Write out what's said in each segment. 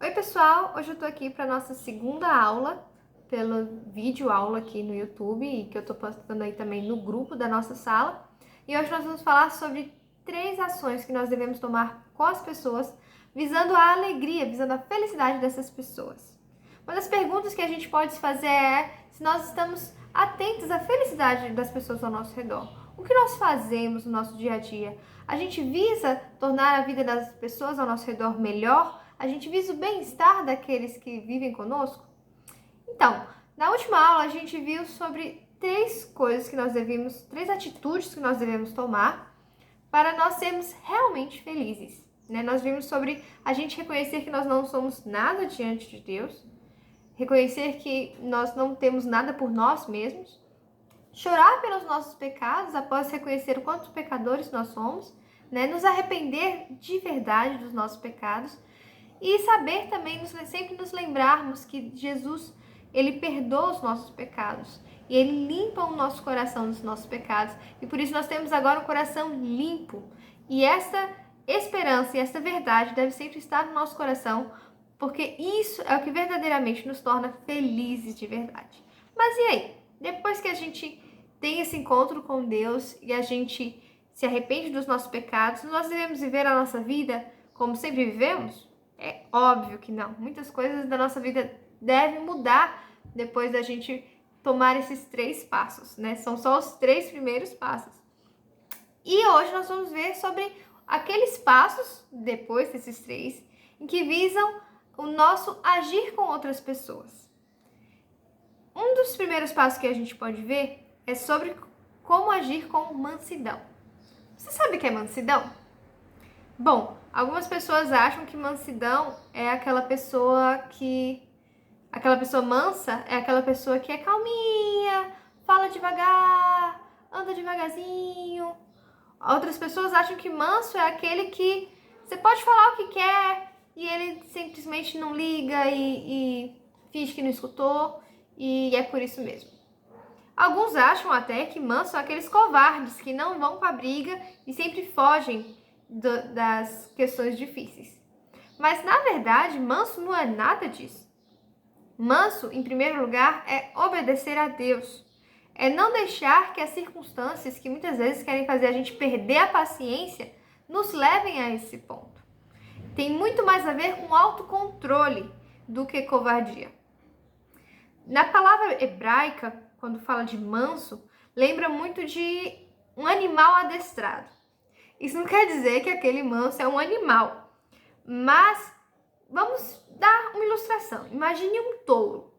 Oi pessoal, hoje eu tô aqui para nossa segunda aula, pelo vídeo aula aqui no YouTube e que eu tô postando aí também no grupo da nossa sala. E hoje nós vamos falar sobre 3 ações que nós devemos tomar com as pessoas, visando a alegria, visando a felicidade dessas pessoas. Uma das perguntas que a gente pode se fazer é se nós estamos atentos à felicidade das pessoas ao nosso redor. O que nós fazemos no nosso dia a dia? A gente visa tornar a vida das pessoas ao nosso redor melhor? A gente visa o bem-estar daqueles que vivem conosco? Então, na última aula a gente viu sobre 3 coisas que nós devemos, 3 atitudes que nós devemos tomar para nós sermos realmente felizes. Nós vimos sobre a gente reconhecer que nós não somos nada diante de Deus, reconhecer que nós não temos nada por nós mesmos, chorar pelos nossos pecados após reconhecer o quanto pecadores nós somos, nos arrepender de verdade dos nossos pecados e saber também, sempre nos lembrarmos que Jesus, ele perdoa os nossos pecados e ele limpa o nosso coração dos nossos pecados. E por isso nós temos agora um coração limpo. E essa esperança e essa verdade deve sempre estar no nosso coração, porque isso é o que verdadeiramente nos torna felizes de verdade. Mas e aí? Depois que a gente tem esse encontro com Deus e a gente se arrepende dos nossos pecados, nós devemos viver a nossa vida como sempre vivemos? É óbvio que não. Muitas coisas da nossa vida devem mudar depois da gente tomar esses 3 passos, São só os 3 primeiros passos. E hoje nós vamos ver sobre aqueles passos, depois desses 3, em que visam o nosso agir com outras pessoas. Um dos primeiros passos que a gente pode ver é sobre como agir com mansidão. Você sabe o que é mansidão? Bom, algumas pessoas acham que mansidão é aquela pessoa mansa é aquela pessoa que é calminha, fala devagar, anda devagarzinho. Outras pessoas acham que manso é aquele que você pode falar o que quer e ele simplesmente não liga e finge que não escutou e é por isso mesmo. Alguns acham até que manso são aqueles covardes que não vão para a briga e sempre fogem das questões difíceis. Mas, na verdade, manso não é nada disso. Manso, em primeiro lugar, é obedecer a Deus. É não deixar que as circunstâncias que muitas vezes querem fazer a gente perder a paciência nos levem a esse ponto. Tem muito mais a ver com autocontrole do que covardia. Na palavra hebraica, quando fala de manso, lembra muito de um animal adestrado. Isso não quer dizer que aquele manso é um animal, mas vamos dar uma ilustração. Imagine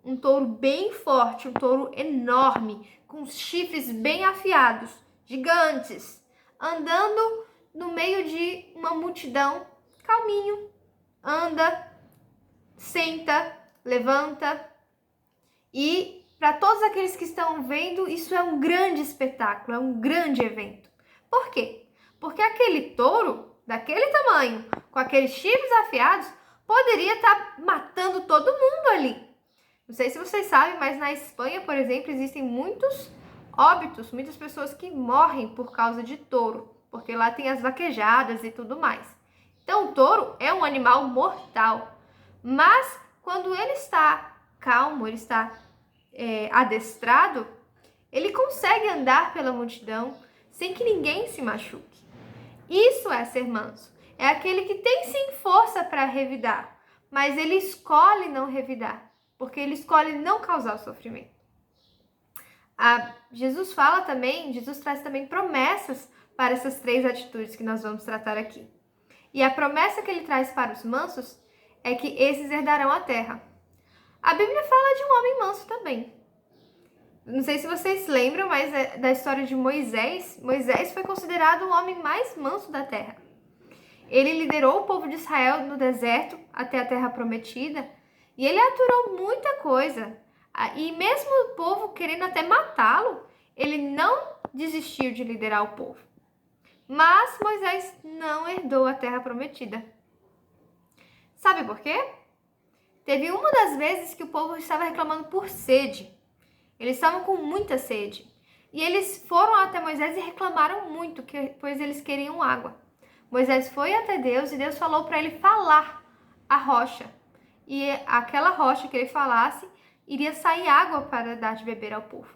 um touro bem forte, um touro enorme, com chifres bem afiados, gigantes, andando no meio de uma multidão, calminho, anda, senta, levanta. E para todos aqueles que estão vendo, isso é um grande espetáculo, é um grande evento. Por quê? Porque aquele touro, daquele tamanho, com aqueles chifres afiados, poderia estar matando todo mundo ali. Não sei se vocês sabem, mas na Espanha, por exemplo, existem muitos óbitos, muitas pessoas que morrem por causa de touro, porque lá tem as vaquejadas e tudo mais. Então, o touro é um animal mortal, mas quando ele está calmo, ele está adestrado, ele consegue andar pela multidão sem que ninguém se machuque. Isso é ser manso. É aquele que tem sim força para revidar, mas ele escolhe não revidar, porque ele escolhe não causar sofrimento. Jesus traz também promessas para essas 3 atitudes que nós vamos tratar aqui. E a promessa que ele traz para os mansos é que esses herdarão a terra. A Bíblia fala de um homem manso também. Não sei se vocês lembram, mas da história de Moisés. Moisés foi considerado o homem mais manso da terra. Ele liderou o povo de Israel no deserto até a terra prometida e ele aturou muita coisa. E mesmo o povo querendo até matá-lo, ele não desistiu de liderar o povo. Mas Moisés não herdou a terra prometida. Sabe por quê? Teve uma das vezes que o povo estava reclamando por sede. Eles estavam com muita sede. E eles foram até Moisés e reclamaram muito, pois eles queriam água. Moisés foi até Deus e Deus falou para ele falar a rocha. e aquela rocha que ele falasse iria sair água para dar de beber ao povo.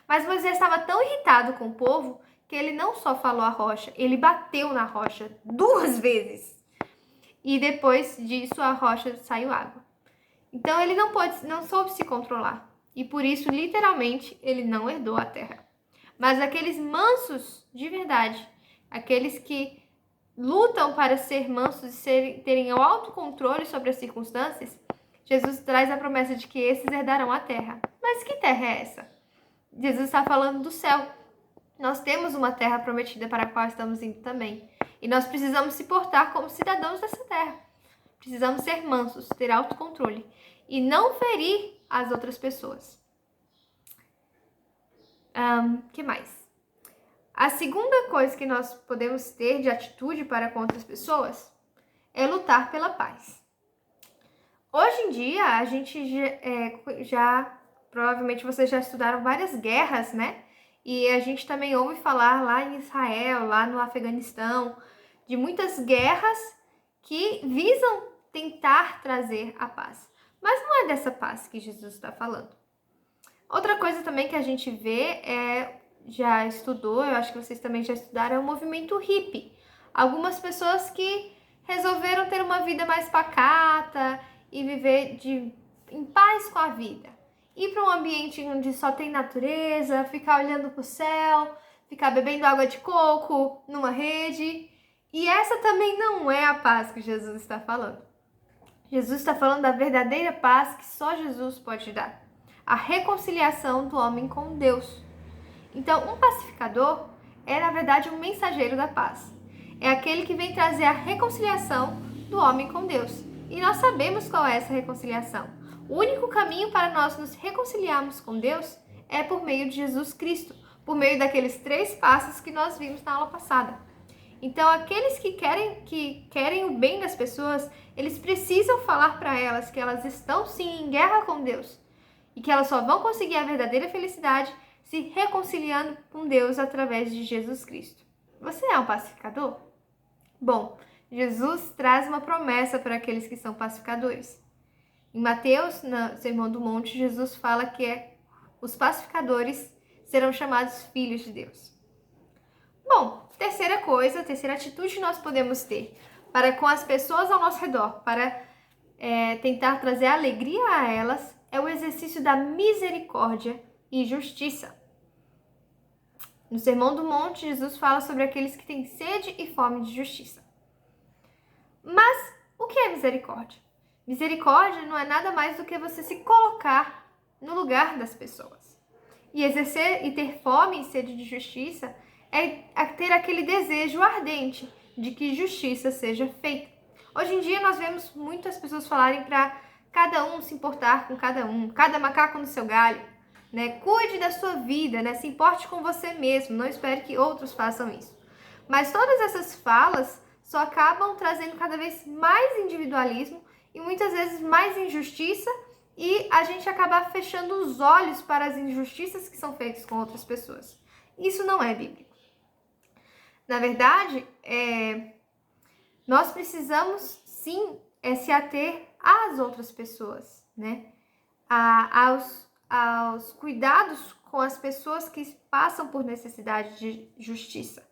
Mas Moisés estava tão irritado com o povo que ele não só falou a rocha, ele bateu na rocha 2 vezes. E depois disso a rocha saiu água. Então ele não soube se controlar. E por isso, literalmente, ele não herdou a terra. Mas aqueles mansos de verdade, aqueles que lutam para ser mansos e terem o autocontrole sobre as circunstâncias, Jesus traz a promessa de que esses herdarão a terra. Mas que terra é essa? Jesus está falando do céu. Nós temos uma terra prometida para a qual estamos indo também. E nós precisamos se portar como cidadãos dessa terra. Precisamos ser mansos, ter autocontrole e não ferir as outras pessoas. Que mais? A segunda coisa que nós podemos ter de atitude para com outras pessoas é lutar pela paz. Hoje em dia, a gente provavelmente vocês já estudaram várias guerras, né? E a gente também ouve falar lá em Israel, lá no Afeganistão, de muitas guerras que visam tentar trazer a paz. Mas não é dessa paz que Jesus está falando. Outra coisa também que a gente vê já estudou, eu acho que vocês também já estudaram, é o movimento hippie. Algumas pessoas que resolveram ter uma vida mais pacata e viver em paz com a vida. Ir para um ambiente onde só tem natureza, ficar olhando para o céu, ficar bebendo água de coco numa rede. E essa também não é a paz que Jesus está falando. Jesus está falando da verdadeira paz que só Jesus pode dar. A reconciliação do homem com Deus. Então, um pacificador é, na verdade, um mensageiro da paz. É aquele que vem trazer a reconciliação do homem com Deus. E nós sabemos qual é essa reconciliação. O único caminho para nós nos reconciliarmos com Deus é por meio de Jesus Cristo, por meio daqueles 3 passos que nós vimos na aula passada. Então, aqueles que querem o bem das pessoas, eles precisam falar para elas que elas estão sim em guerra com Deus e que elas só vão conseguir a verdadeira felicidade se reconciliando com Deus através de Jesus Cristo. Você é um pacificador? Bom, Jesus traz uma promessa para aqueles que são pacificadores. Em Mateus, no Sermão do Monte, Jesus fala que os pacificadores serão chamados filhos de Deus. Bom, terceira atitude que nós podemos ter para com as pessoas ao nosso redor, para tentar trazer alegria a elas, é o exercício da misericórdia e justiça. No Sermão do Monte, Jesus fala sobre aqueles que têm sede e fome de justiça. Mas o que é misericórdia? Misericórdia não é nada mais do que você se colocar no lugar das pessoas. E exercer e ter fome e sede de justiça é ter aquele desejo ardente de que justiça seja feita. Hoje em dia nós vemos muitas pessoas falarem para cada um se importar com cada macaco no seu galho, né? Cuide da sua vida, né? Se importe com você mesmo, não espere que outros façam isso. Mas todas essas falas só acabam trazendo cada vez mais individualismo e muitas vezes mais injustiça, e a gente acaba fechando os olhos para as injustiças que são feitas com outras pessoas. Isso não é bíblico. Na verdade, nós precisamos sim se ater às outras pessoas, né? Aos cuidados com as pessoas que passam por necessidade de justiça.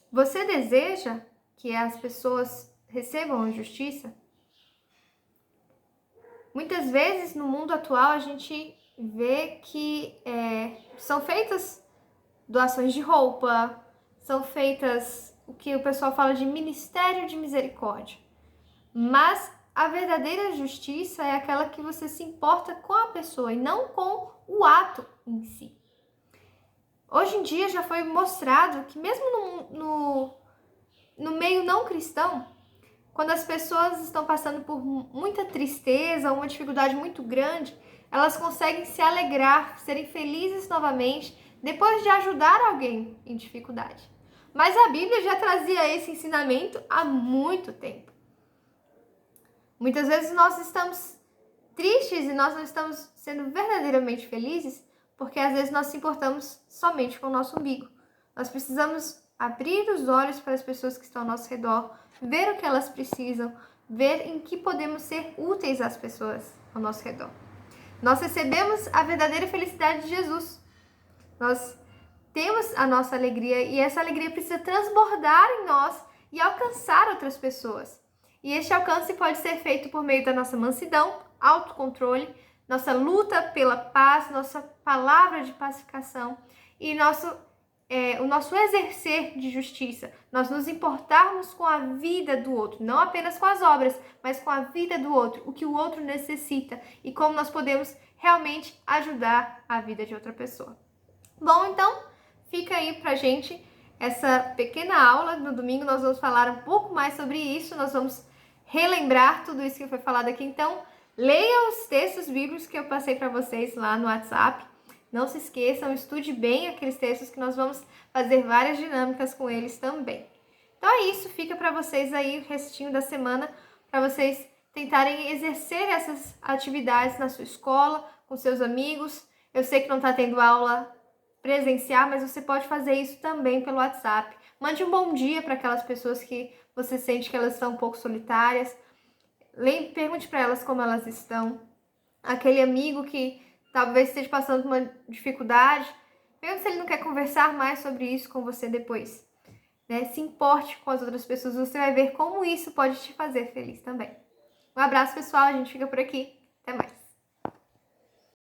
Você deseja que as pessoas recebam a justiça? Muitas vezes no mundo atual a gente vê que são feitas doações de roupa, são feitas o que o pessoal fala de ministério de misericórdia. Mas a verdadeira justiça é aquela que você se importa com a pessoa e não com o ato em si. Hoje em dia já foi mostrado que mesmo no meio não cristão, quando as pessoas estão passando por muita tristeza, uma dificuldade muito grande, elas conseguem se alegrar, serem felizes novamente, depois de ajudar alguém em dificuldade. Mas a Bíblia já trazia esse ensinamento há muito tempo. Muitas vezes nós estamos tristes e nós não estamos sendo verdadeiramente felizes porque às vezes nós se importamos somente com o nosso umbigo. Nós precisamos abrir os olhos para as pessoas que estão ao nosso redor, ver o que elas precisam, ver em que podemos ser úteis às pessoas ao nosso redor. Nós recebemos a verdadeira felicidade de Jesus. Nós temos a nossa alegria e essa alegria precisa transbordar em nós e alcançar outras pessoas. E este alcance pode ser feito por meio da nossa mansidão, autocontrole, nossa luta pela paz, nossa palavra de pacificação e o nosso exercer de justiça. Nós nos importarmos com a vida do outro, não apenas com as obras, mas com a vida do outro, o que o outro necessita e como nós podemos realmente ajudar a vida de outra pessoa. Bom, então, fica aí pra gente essa pequena aula. No domingo nós vamos falar um pouco mais sobre isso, nós vamos relembrar tudo isso que foi falado aqui. Então, leia os textos bíblicos que eu passei para vocês lá no WhatsApp. Não se esqueçam, estude bem aqueles textos que nós vamos fazer várias dinâmicas com eles também. Então é isso, fica para vocês aí o restinho da semana, para vocês tentarem exercer essas atividades na sua escola, com seus amigos. Eu sei que não está tendo aula presencial, mas você pode fazer isso também pelo WhatsApp. Mande um bom dia para aquelas pessoas que você sente que elas estão um pouco solitárias. Pergunte para elas como elas estão. Aquele amigo que talvez esteja passando por uma dificuldade, pergunte se ele não quer conversar mais sobre isso com você depois. Né? Se importe com as outras pessoas, você vai ver como isso pode te fazer feliz também. Um abraço, pessoal. A gente fica por aqui. Até mais.